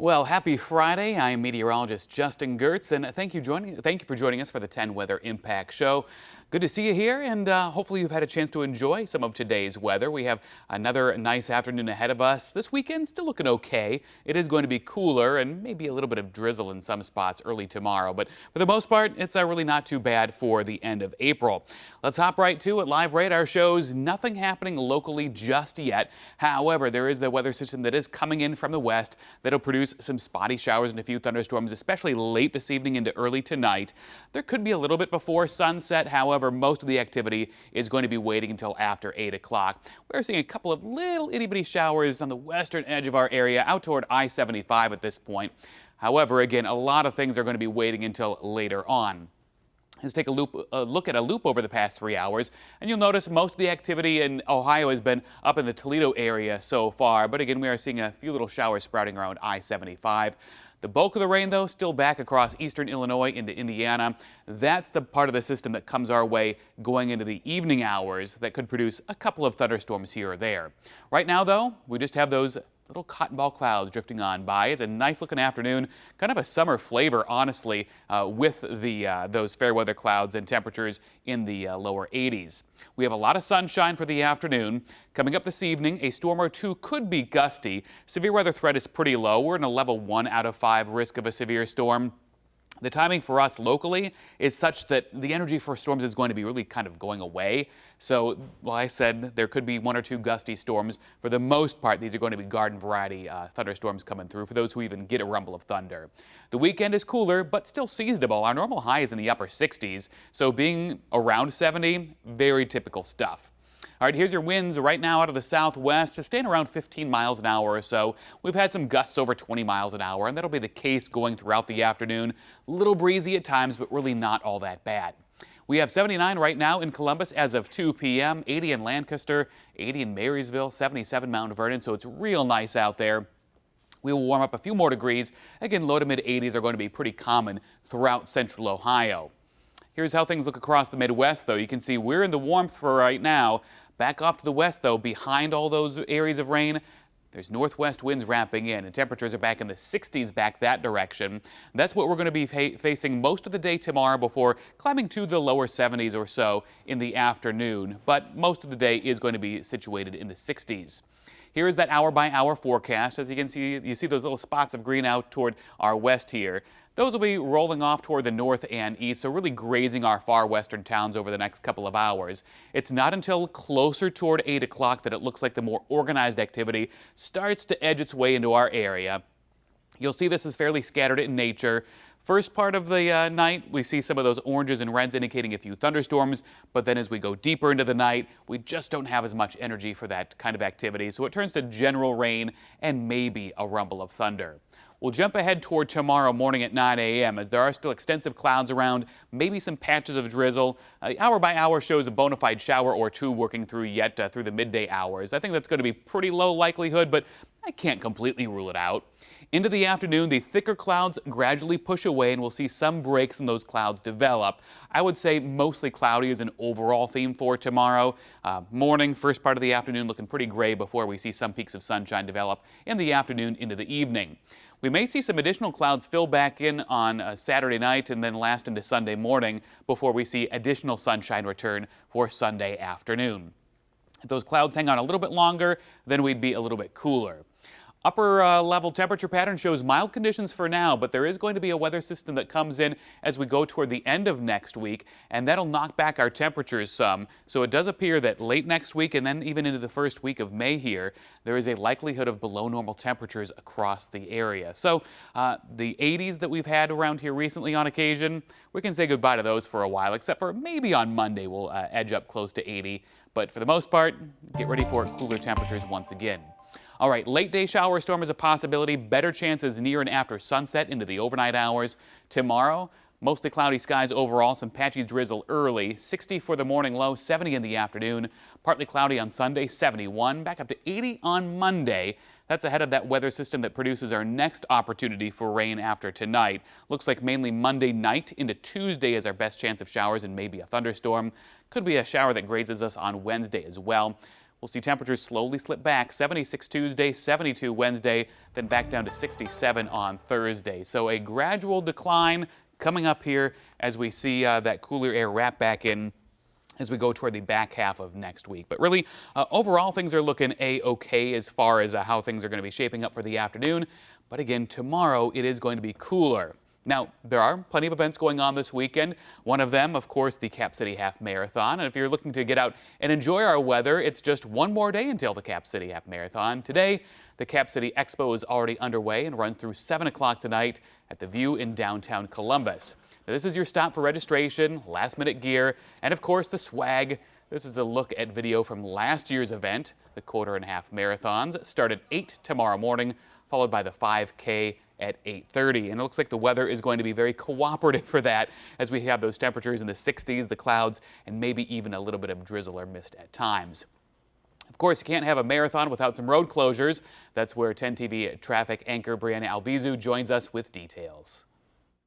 Well, happy Friday. I'm meteorologist Justin Gehrts, and thank you for joining us for the 10 Weather Impact Show. Good to see you here, and hopefully you've had a chance to enjoy some of today's weather. We have another nice afternoon ahead of us. This weekend still looking okay. It is going to be cooler and maybe a little bit of drizzle in some spots early tomorrow, but for the most part, it's really not too bad for the end of April. Let's hop right to it. Live radar shows nothing happening locally just yet. However, there is the weather system that is coming in from the west that'll produce some spotty showers and a few thunderstorms, especially late this evening into early tonight. There could be a little bit before sunset. However, most of the activity is going to be waiting until after 8 o'clock. We're seeing a couple of little itty-bitty showers on the western edge of our area out toward I-75 at this point. However, again, a lot of things are going to be waiting until later on. Let's take a look at a loop over the past 3 hours, and you'll notice most of the activity in Ohio has been up in the Toledo area so far. But again, we are seeing a few little showers sprouting around I-75. The bulk of the rain, though, still back across eastern Illinois into Indiana. That's the part of the system that comes our way going into the evening hours that could produce a couple of thunderstorms here or there. Right now, though, we just have those little cotton ball clouds drifting on by. It's a nice looking afternoon, kind of a summer flavor, honestly, with those fair weather clouds and temperatures in the lower 80s. We have a lot of sunshine for the afternoon. Coming up this evening, a storm or two could be gusty. Severe weather threat is pretty low. We're in a level 1 out of 5 risk of a severe storm. The timing for us locally is such that the energy for storms is going to be really kind of going away. So, well, I said there could be 1 or 2 gusty storms. For the most part, these are going to be garden variety thunderstorms coming through for those who even get a rumble of thunder. The weekend is cooler, but still seasonable. Our normal high is in the upper 60s, so being around 70, very typical stuff. All right, here's your winds right now out of the southwest, staying around 15 miles an hour or so. We've had some gusts over 20 miles an hour, and that'll be the case going throughout the afternoon. A little breezy at times, but really not all that bad. We have 79 right now in Columbus as of 2 p.m., 80 in Lancaster, 80 in Marysville, 77 Mount Vernon, so it's real nice out there. We will warm up a few more degrees. Again, low to mid 80s are going to be pretty common throughout central Ohio. Here's how things look across the Midwest, though. You can see we're in the warmth for right now. Back off to the west, though, behind all those areas of rain, there's northwest winds wrapping in, and temperatures are back in the 60s back that direction. That's what we're going to be facing most of the day tomorrow before climbing to the lower 70s or so in the afternoon. But most of the day is going to be situated in the 60s. Here is that hour-by-hour forecast. As you can see, you see those little spots of green out toward our west here. Those will be rolling off toward the north and east, so really grazing our far western towns over the next couple of hours. It's not until closer toward 8 o'clock that it looks like the more organized activity starts to edge its way into our area. You'll see this is fairly scattered in nature. First part of the night, we see some of those oranges and reds indicating a few thunderstorms, but then as we go deeper into the night, we just don't have as much energy for that kind of activity, so it turns to general rain and maybe a rumble of thunder. We'll jump ahead toward tomorrow morning at 9 a.m. as there are still extensive clouds around, maybe some patches of drizzle. Hour by hour shows a bona fide shower or two working through yet through the midday hours. I think that's going to be pretty low likelihood, but I can't completely rule it out. Into the afternoon, the thicker clouds gradually push away and we'll see some breaks in those clouds develop. I would say mostly cloudy is an overall theme for tomorrow. Morning, first part of the afternoon looking pretty gray before we see some peaks of sunshine develop in the afternoon into the evening. We may see some additional clouds fill back in on Saturday night and then last into Sunday morning before we see additional sunshine return for Sunday afternoon. If those clouds hang on a little bit longer, then we'd be a little bit cooler. Upper level temperature pattern shows mild conditions for now, but there is going to be a weather system that comes in as we go toward the end of next week, and that'll knock back our temperatures some. So it does appear that late next week and then even into the first week of May here, there is a likelihood of below normal temperatures across the area. So the 80s that we've had around here recently on occasion, we can say goodbye to those for a while, except for maybe on Monday we'll edge up close to 80. But for the most part, get ready for cooler temperatures once again. All right, late day shower storm is a possibility. Better chances near and after sunset into the overnight hours. Tomorrow, mostly cloudy skies overall, some patchy drizzle early. 60 for the morning low, 70 in the afternoon. Partly cloudy on Sunday, 71. Back up to 80 on Monday. That's ahead of that weather system that produces our next opportunity for rain after tonight. Looks like mainly Monday night into Tuesday is our best chance of showers and maybe a thunderstorm. Could be a shower that grazes us on Wednesday as well. We'll see temperatures slowly slip back. 76 Tuesday, 72 Wednesday, then back down to 67 on Thursday. So a gradual decline coming up here as we see that cooler air wrap back in as we go toward the back half of next week. But really, overall, things are looking A-okay as far as how things are going to be shaping up for the afternoon. But again, tomorrow it is going to be cooler. Now, there are plenty of events going on this weekend. One of them, of course, the Cap City Half Marathon. And if you're looking to get out and enjoy our weather, it's just one more day until the Cap City Half Marathon. Today, the Cap City Expo is already underway and runs through 7 o'clock tonight at the View in downtown Columbus. Now, this is your stop for registration, last-minute gear, and of course the swag. This is a look at video from last year's event. The quarter and half marathons start at 8 tomorrow morning, followed by the 5K at 8:30. And it looks like the weather is going to be very cooperative for that as we have those temperatures in the 60s, the clouds, and maybe even a little bit of drizzle or mist at times. Of course, you can't have a marathon without some road closures. That's where 10 TV traffic anchor Brianna Albizu joins us with details.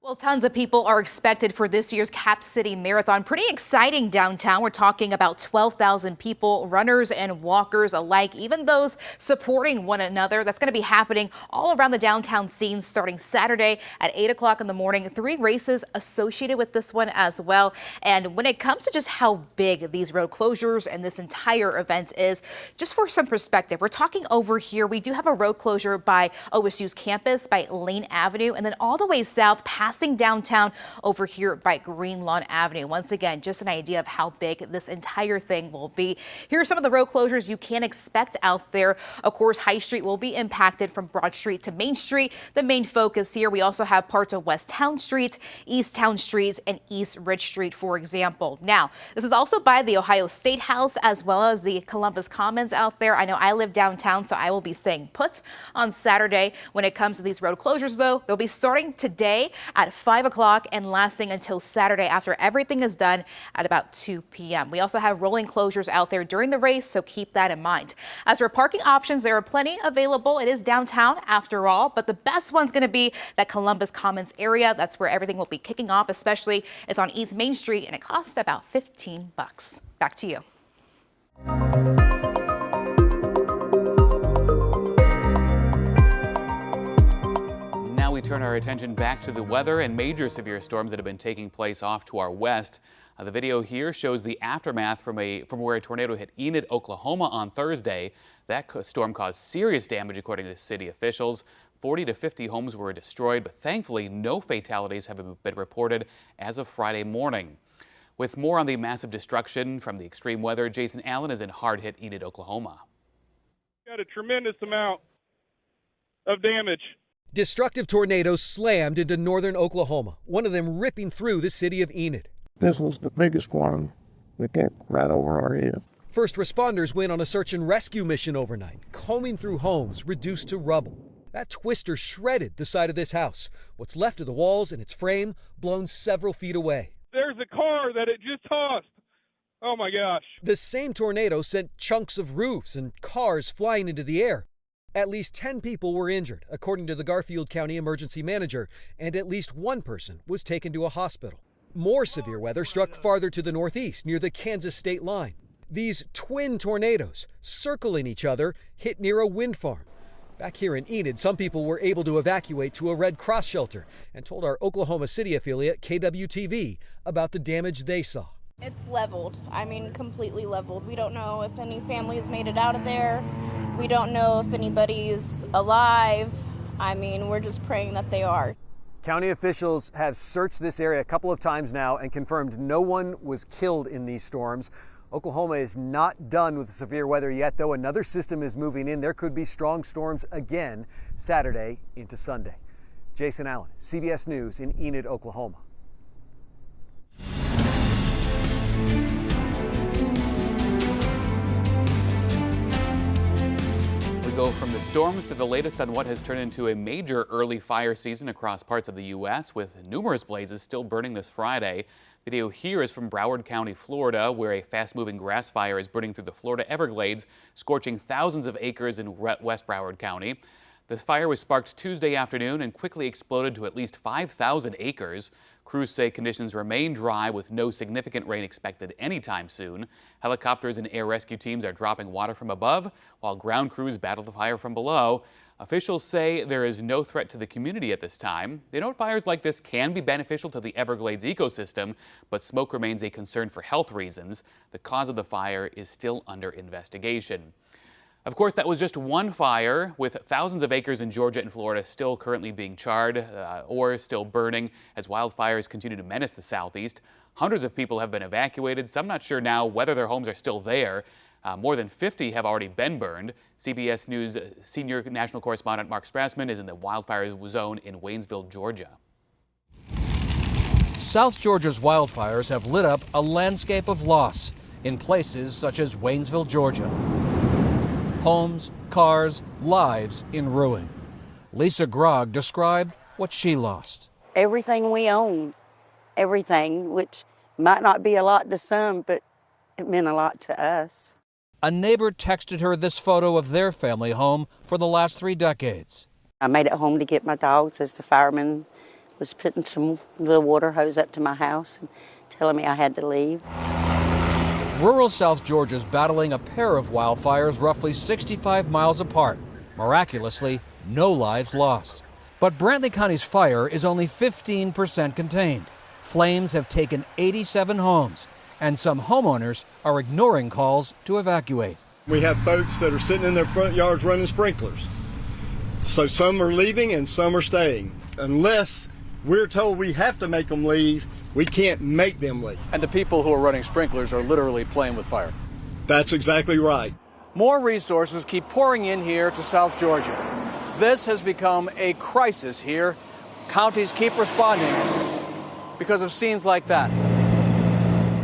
Well, tons of people are expected for this year's Cap City Marathon. Pretty exciting downtown. We're talking about 12,000 people, runners and walkers alike, even those supporting one another. That's going to be happening all around the downtown scene starting Saturday at 8 o'clock in the morning. 3 races associated with this one as well. And when it comes to just how big these road closures and this entire event is, just for some perspective, we're talking over here. We do have a road closure by OSU's campus by Lane Avenue, and then all the way south passing downtown over here by Green Lawn Avenue. Once again, just an idea of how big this entire thing will be. Here are some of the road closures you can expect out there. Of course, High Street will be impacted from Broad Street to Main Street. The main focus here, we also have parts of West Town Street, East Town Streets, and East Ridge Street, for example. Now, this is also by the Ohio State House as well as the Columbus Commons out there. I know I live downtown, so I will be staying put on Saturday. When it comes to these road closures, though, they'll be starting today at 5 o'clock and lasting until Saturday after everything is done at about 2 p.m. We also have rolling closures out there during the race, so keep that in mind. As for parking options, there are plenty available. It is downtown after all, but the best one's going to be that Columbus Commons area. That's where everything will be kicking off, especially it's on East Main Street, and it costs about $15. Back to you. We turn our attention back to the weather and major severe storms that have been taking place off to our west. The video here shows the aftermath from where a tornado hit Enid, Oklahoma on Thursday. That storm caused serious damage according to city officials. 40 to 50 homes were destroyed, but thankfully no fatalities have been reported as of Friday morning. With more on the massive destruction from the extreme weather, Jason Allen is in hard-hit Enid, Oklahoma. Got a tremendous amount of damage. Destructive tornadoes slammed into northern Oklahoma, one of them ripping through the city of Enid. This was the biggest one that came right over our head. First responders went on a search and rescue mission overnight, combing through homes reduced to rubble. That twister shredded the side of this house. What's left of the walls and its frame blown several feet away. There's a car that it just tossed. Oh my gosh. The same tornado sent chunks of roofs and cars flying into the air. At least 10 people were injured, according to the Garfield County emergency manager, and at least 1 person was taken to a hospital. More severe weather struck farther to the northeast, near the Kansas state line. These twin tornadoes, circling each other, hit near a wind farm. Back here in Enid, some people were able to evacuate to a Red Cross shelter and told our Oklahoma City affiliate KWTV about the damage they saw. It's leveled. I mean, completely leveled. We don't know if any families made it out of there. We don't know if anybody's alive. I mean, we're just praying that they are. County officials have searched this area a couple of times now and confirmed no one was killed in these storms. Oklahoma is not done with the severe weather yet, though. Another system is moving in. There could be strong storms again Saturday into Sunday. Jason Allen, CBS News in Enid, Oklahoma. Go from the storms to the latest on what has turned into a major early fire season across parts of the U.S., with numerous blazes still burning this Friday. Video here is from Broward County, Florida, where a fast-moving grass fire is burning through the Florida Everglades, scorching thousands of acres in West Broward County. The fire was sparked Tuesday afternoon and quickly exploded to at least 5,000 acres. Crews say conditions remain dry with no significant rain expected anytime soon. Helicopters and air rescue teams are dropping water from above, while ground crews battle the fire from below. Officials say there is no threat to the community at this time. They note fires like this can be beneficial to the Everglades ecosystem, but smoke remains a concern for health reasons. The cause of the fire is still under investigation. Of course, that was just one fire, with thousands of acres in Georgia and Florida still currently being charred or still burning as wildfires continue to menace the southeast. Hundreds of people have been evacuated. Some not sure now whether their homes are still there. More than 50 have already been burned. CBS News senior national correspondent Mark Strassman is in the wildfire zone in Waynesville, Georgia. South Georgia's wildfires have lit up a landscape of loss in places such as Waynesville, Georgia. Homes, cars, lives in ruin. Lisa Grogg described what she lost. Everything we own, everything, which might not be a lot to some, but it meant a lot to us. A neighbor texted her this photo of their family home for the last 3 decades. I made it home to get my dogs as the fireman was putting some little water hose up to my house and telling me I had to leave. Rural South Georgia is battling a pair of wildfires roughly 65 miles apart. Miraculously, no lives lost. But Brantley County's fire is only 15% contained. Flames have taken 87 homes, and some homeowners are ignoring calls to evacuate. We have folks that are sitting in their front yards running sprinklers. So some are leaving and some are staying. Unless we're told we have to make them leave, we can't make them leave. And the people who are running sprinklers are literally playing with fire. That's exactly right. More resources keep pouring in here to South Georgia. This has become a crisis here. Counties keep responding because of scenes like that.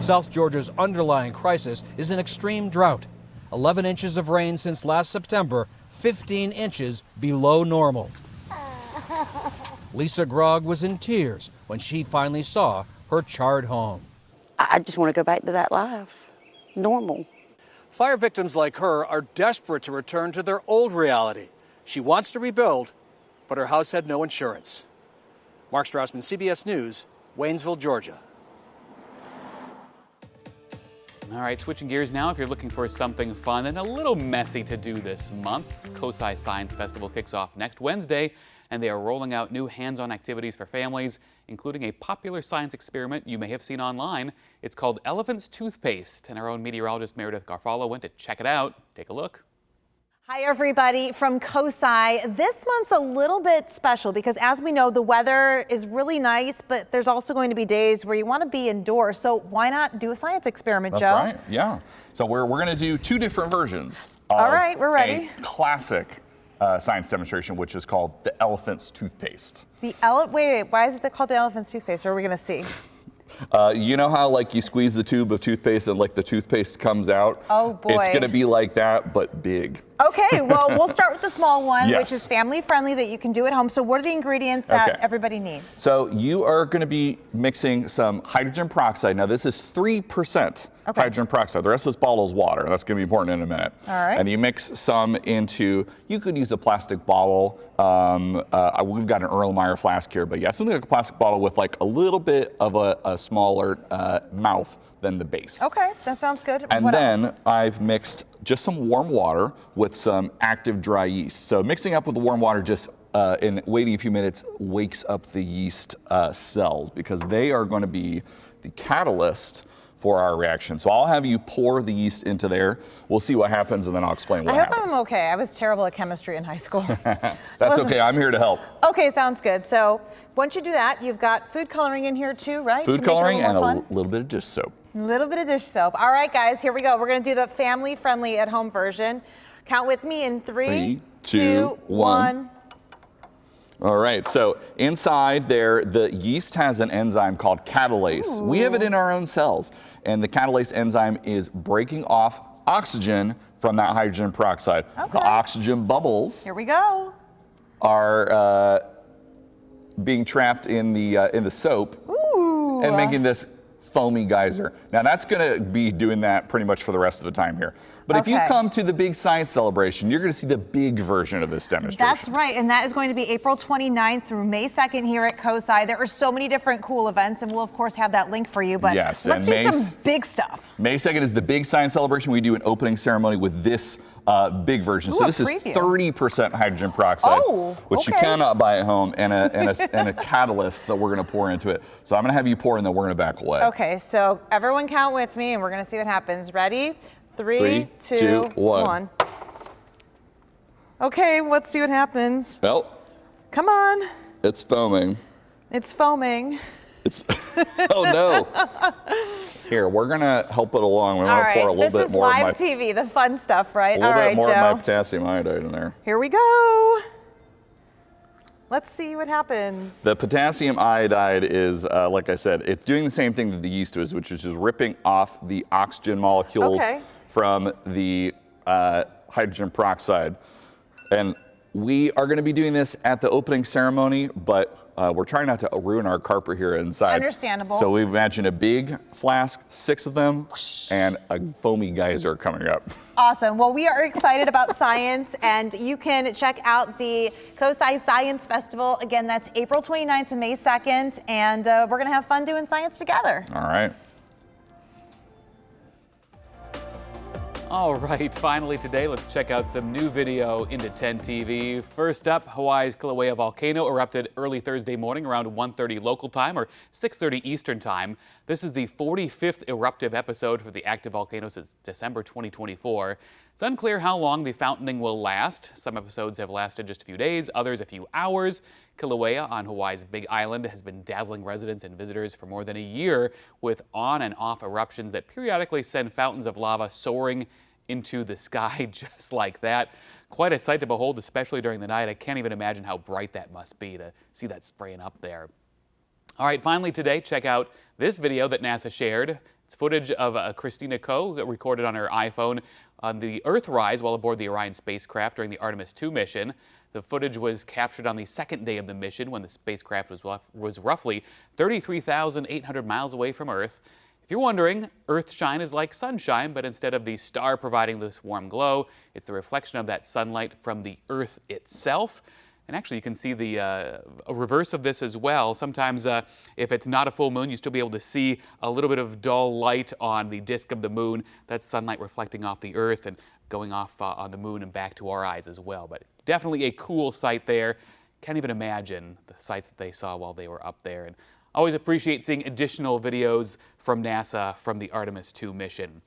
South Georgia's underlying crisis is an extreme drought. 11 inches of rain since last September, 15 inches below normal. Lisa Grogg was in tears when she finally saw her charred home. I just want to go back to that life, normal. Fire victims like her are desperate to return to their old reality. She wants to rebuild, but her house had no insurance. Mark Strassman, CBS News, Waynesville, Georgia. All right, switching gears now. If you're looking for something fun and a little messy to do this month, COSI Science Festival kicks off next Wednesday, and they are rolling out new hands-on activities for families, including a popular science experiment you may have seen online. It's called Elephant's Toothpaste, and our own meteorologist Meredith Garfalo went to check it out. Take a look. Hi everybody from COSI. This month's a little bit special because as we know, the weather is really nice, but there's also going to be days where you want to be indoors. So why not do a science experiment, That's Joe? right, yeah. So we're going to do 2 different versions of All right, we're ready. a classic science demonstration, which is called the elephant's toothpaste. Wait, why is it called the elephant's toothpaste? Or are we going to see? You know how like you squeeze the tube of toothpaste and like the toothpaste comes out? Oh boy. It's going to be like that, but big. Okay, well, we'll start with the small one, Yes. which is family friendly that you can do at home. So what are the ingredients that everybody needs? So you are going to be mixing some hydrogen peroxide. Now this is 3% hydrogen peroxide. The rest of this bottle is water. That's going to be important in a minute. All right. And you mix some into, you could use a plastic bottle. We've got an Erlenmeyer flask here, but yeah, something like a plastic bottle with like a little bit of a smaller mouth than the base. Okay, that sounds good. And what then else? I've mixed just some warm water with some active dry yeast. So mixing up with the warm water just in waiting a few minutes wakes up the yeast cells because they are going to be the catalyst for our reaction. So I'll have you pour the yeast into there. We'll see what happens and then I'll explain what happens. I hope I'm okay. I was terrible at chemistry in high school. That's okay, I'm here to help. Okay, sounds good. So once you do that, you've got food coloring in here too, right? Food coloring and a little bit of dish soap. A little bit of dish soap. All right, guys, here we go. We're going to do the family-friendly at-home version. Count with me in 3, 2, 1. All right, so inside there, the yeast has an enzyme called catalase. We have it in our own cells, and the catalase enzyme is breaking off oxygen from that hydrogen peroxide. Okay. The oxygen bubbles Here we go. are being trapped in the soap and making this foamy geyser. Now that's going to be doing that pretty much for the rest of the time here. But if you Okay. come to the big science celebration, you're going to see the big version of this demonstration. That's right, and that is going to be April 29th through May 2nd here at COSI. There are so many different cool events, and we'll, of course, have that link for you. But Yes, let's and do some big stuff. May 2nd is the big science celebration. We do an opening ceremony with this big version. Ooh, so a this is preview. 30% hydrogen peroxide, which you okay. cannot buy at home, and a catalyst that we're going to pour into it. So I'm going to have you pour, and then we're going to back away. Okay, so everyone count with me, and we're going to see what happens. Ready? Three, 3, 2, 2, 1. 1. Okay, let's see what happens. Well, Come on. it's foaming. It's foaming. It's oh no. Here, we're gonna help it along. We All want to right, pour a little this bit is more of my live TV, the fun stuff, right? a little All bit right, more of my Joe. potassium iodide in there. Here we go. Let's see what happens. The potassium iodide is, like I said, it's doing the same thing that the yeast is, which is just ripping off the oxygen molecules from the hydrogen peroxide. And we are going to be doing this at the opening ceremony, but we're trying not to ruin our carpet here inside. Understandable. So we've imagined a big flask, 6 of them, and a foamy geyser coming up. Awesome. Well, we are excited about science, and you can check out the COSI Science Festival. Again, that's April 29th to May 2nd, and we're going to have fun doing science together. All right. All right, finally today, let's check out some new video into 10 TV. First up, Hawaii's Kilauea volcano erupted early Thursday morning around 1:30 local time or 6:30 Eastern time. This is the 45th eruptive episode for the active volcano since December 2024. It's unclear how long the fountaining will last. Some episodes have lasted just a few days, others a few hours. Kilauea on Hawaii's Big Island has been dazzling residents and visitors for more than a year with on and off eruptions that periodically send fountains of lava soaring into the sky just like that. Quite a sight to behold, especially during the night. I can't even imagine how bright that must be to see that spraying up there. All right, finally today, check out this video that NASA shared. It's footage of Christina Koh recorded on her iPhone on the Earthrise while aboard the Orion spacecraft during the Artemis II mission. The footage was captured on the second day of the mission when the spacecraft was roughly 33,800 miles away from Earth. If you're wondering, Earthshine is like sunshine, but instead of the star providing this warm glow, it's the reflection of that sunlight from the Earth itself. And actually, you can see the a reverse of this as well. Sometimes if it's not a full moon, you still be able to see a little bit of dull light on the disk of the moon. That's sunlight reflecting off the Earth and going off on the moon and back to our eyes as well. But definitely a cool sight there. Can't even imagine the sights that they saw while they were up there. And always appreciate seeing additional videos from NASA from the Artemis II mission.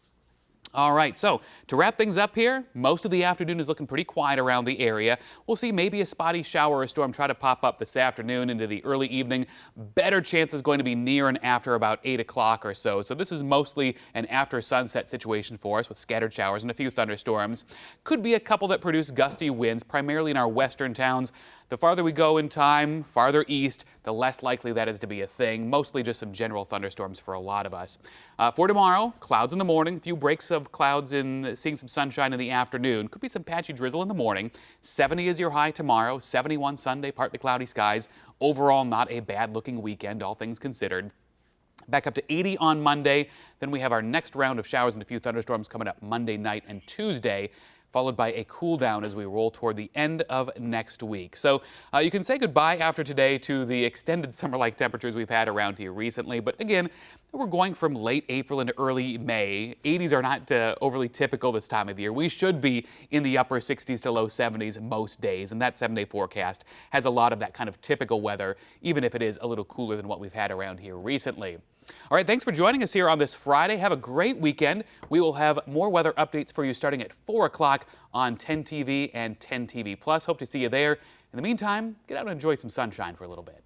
All right, so to wrap things up here, most of the afternoon is looking pretty quiet around the area. We'll see maybe a spotty shower or storm try to pop up this afternoon into the early evening. Better chance is going to be near and after about 8 o'clock or so. So this is mostly an after sunset situation for us with scattered showers and a few thunderstorms. Could be a couple that produce gusty winds, primarily in our western towns. The farther we go in time, farther east, the less likely that is to be a thing. Mostly just some general thunderstorms for a lot of us. For tomorrow, clouds in the morning, a few breaks of clouds and seeing some sunshine in the afternoon. Could be some patchy drizzle in the morning. 70 is your high tomorrow, 71 Sunday, partly cloudy skies. Overall, not a bad looking weekend, all things considered. Back up to 80 on Monday. Then we have our next round of showers and a few thunderstorms coming up Monday night and Tuesday, followed by a cool down as we roll toward the end of next week. So you can say goodbye after today to the extended summer-like temperatures we've had around here recently. But again, we're going from late April into early May. 80s are not overly typical this time of year. We should be in the upper 60s to low 70s most days, and that 7-day forecast has a lot of that kind of typical weather, even if it is a little cooler than what we've had around here recently. All right, thanks for joining us here on this Friday. Have a great weekend. We will have more weather updates for you starting at 4 o'clock on 10 TV and 10 TV Plus. Hope to see you there. In the meantime, get out and enjoy some sunshine for a little bit.